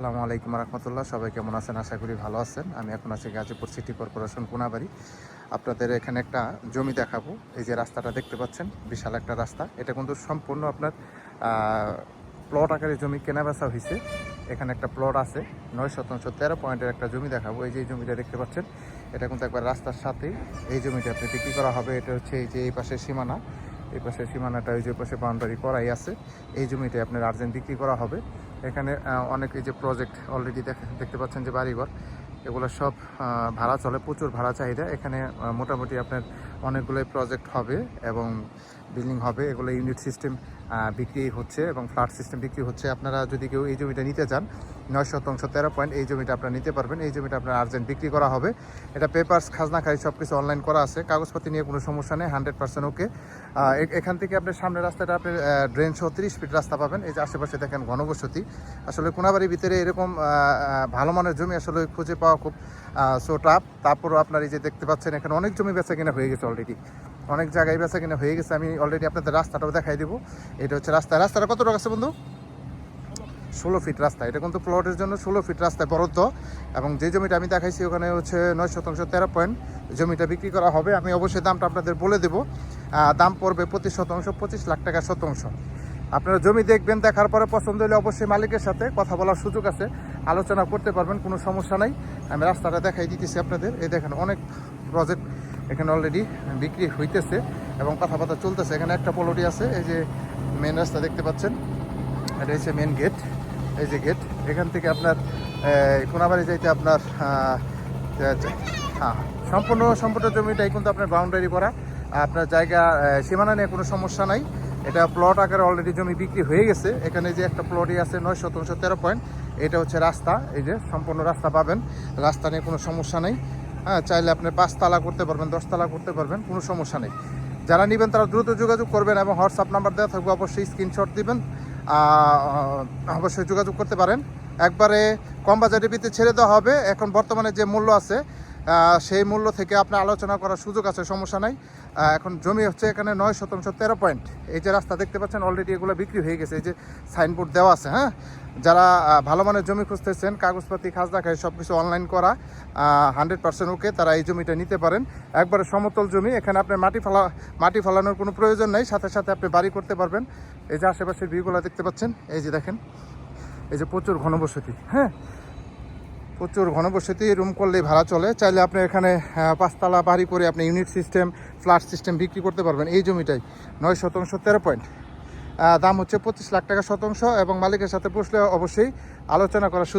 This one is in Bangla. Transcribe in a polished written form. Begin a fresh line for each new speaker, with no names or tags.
আসসালামু আলাইকুম রহমতুল্লাহ। সবাই কেমন আছেন? আশা করি ভালো আছেন। আমি এখন আছি গাজীপুর সিটি কর্পোরেশন কোনাবাড়ি। আপনাদের এখানে একটা জমি দেখাবো। এই যে রাস্তাটা দেখতে পাচ্ছেন, বিশাল একটা রাস্তা। এটা কিন্তু সম্পূর্ণ আপনার প্লট আকারে জমি কেনাবেচা হয়েছে। এখানে একটা প্লট আছে 9 শতাংশ 13 পয়েন্টের একটা জমি দেখাবো। এই যে জমিটা দেখতে পাচ্ছেন, এটা কিন্তু একবার রাস্তার সাথেই এই জমিটা আপনি বিক্রি করা হবে। এটা হচ্ছে এই যে এই পাশের সীমানা, এই পাশের সীমানাটা ওই যে পাশে বাউন্ডারি করাই আছে। এই জমিটা আপনার আর্জেন্ট বিক্রি করা হবে। এখানে অনেক এই যে প্রজেক্ট অলরেডি দেখতে পাচ্ছেন যে বাড়িঘর, এগুলো সব ভাড়া চলে, প্রচুর ভাড়া চাহিদা। এখানে মোটামুটি আপনার অনেকগুলোই প্রজেক্ট হবে এবং বিল্ডিং হবে। এগুলো ইউনিট সিস্টেম বিক্রি হচ্ছে এবং ফ্ল্যাট সিস্টেম বিক্রি হচ্ছে। আপনারা যদি কেউ এই জমিটা নিতে চান 9 শতাংশ 13 পয়েন্ট, এই জমিটা আপনারা নিতে পারবেন। এই জমিটা আপনার আর্জেন্ট বিক্রি করা হবে। এটা পেপারস খাজনা খাই সব কিছু অনলাইন করা আছে, কাগজপাতি নিয়ে কোনো সমস্যা নেই, 100% ওকে। এখান থেকে আপনার সামনের রাস্তাটা আপনি ড্রেন সহ 30 ফিট রাস্তা পাবেন। এই যে আশেপাশে দেখেন ঘনবসতি। আসলে কোনাবাড়ির ভিতরে এরকম ভালো মানের জমি আসলে খুঁজে পাওয়া খুব সো টাফ। তারপরও আপনার এই যে দেখতে পাচ্ছেন এখানে অনেক জমি বেচা কিনা হয়ে গেছে অলরেডি, অনেক জায়গায় বেচা কিনা হয়ে গেছে। আমি অলরেডি আপনাদের রাস্তাটাও দেখাই দেবো। এটা হচ্ছে রাস্তাটা কত টাকা আছে বন্ধু? 16 ফিট রাস্তা। এটা কিন্তু প্লটের জন্য 16 ফিট রাস্তায় বরাদ্দ। এবং যে জমিটা আমি দেখাইছি ওখানে হচ্ছে 9 শতাংশ 13 পয়েন্ট জমিটা বিক্রি করা হবে। আমি অবশ্যই দামটা আপনাদের বলে দেবো। দাম পড়বে প্রতি শতাংশ 25 লাখ টাকা শতাংশ। আপনারা জমি দেখবেন, দেখার পরে পছন্দ হলে অবশ্যই মালিকের সাথে কথা বলার সুযোগ আছে, আলোচনা করতে পারবেন, কোনো সমস্যা নাই। আমি রাস্তাটা দেখাই দিতেছি আপনাদের। এই দেখেন অনেক প্রজেক্ট এখানে অলরেডি বিক্রি হইতেছে এবং কথাবার্তা চলতেছে। এখানে একটা প্লটই আছে। এই যে মেন রাস্তা দেখতে পাচ্ছেন, এটা হচ্ছে মেন গেট। এই যে গেট, এখান থেকে আপনার কোনাবাড়ি যাইতে আপনার হ্যাঁ সম্পূর্ণ জমিটাই কিন্তু আপনার বাউন্ডারি করা। আপনার জায়গা সীমানা নিয়ে কোনো সমস্যা নাই। এটা প্লট আকারে অলরেডি জমি বিক্রি হয়ে গেছে। এখানে যে একটা প্লটই আছে 9 শতাংশ 13 পয়েন্ট, এটা হচ্ছে রাস্তা। এই যে সম্পূর্ণ রাস্তা পাবেন, রাস্তা নিয়ে কোনো সমস্যা নেই। হ্যাঁ, চাইলে আপনি 5 তালা করতে পারবেন, 10 তালা করতে পারবেন, কোনো সমস্যা নেই। যারা নেবেন তারা দ্রুত যোগাযোগ করবেন এবং হোয়াটসঅ্যাপ নাম্বার দেওয়া থাকবে, অবশ্যই স্ক্রিনশট দিবেন, অবশ্যই যোগাযোগ করতে পারেন। একবারে কম বাজেটের ভিতরে ছেড়ে দেওয়া হবে। এখন বর্তমানে যে মূল্য আছে সেই মূল্য থেকে আপনার আলোচনা করার সুযোগ আছে, সমস্যা নাই। এখন জমি হচ্ছে এখানে 9 শতাংশ 13 পয়েন্ট। এই যে রাস্তা দেখতে পাচ্ছেন অলরেডি এগুলো বিক্রি হয়ে গেছে। এই যে সাইনবোর্ড দেওয়া আছে। হ্যাঁ, যারা ভালো মানের জমি খুঁজতেছেন, কাগজপাতি খাজনা খায় সব কিছু অনলাইন করা, 100% ওকে, তারা এই জমিটা নিতে পারেন। একবারে সমতল জমি, এখানে আপনার মাটি ফালানোর কোনো প্রয়োজন নেই, সাথে সাথে আপনি বাড়ি করতে পারবেন। এই যে আশেপাশের ভিউগুলো দেখতে পাচ্ছেন, এই যে দেখেন, এই যে প্রচুর ঘনবসতি। হ্যাঁ, প্রচুর ঘনবসতি, রুম করলেই ভাড়া চলে। চাইলে আপনি এখানে 5 তালা বাড়ি করে আপনি ইউনিট সিস্টেম ফ্ল্যাট সিস্টেম বিক্রি করতে পারবেন। এই জমিটাই 9 শতাংশ 13 পয়েন্ট, দাম হচ্ছে 25 লাখ টাকা শতাংশ এবং মালিকের সাথে বসলে অবশ্যই আলোচনা করার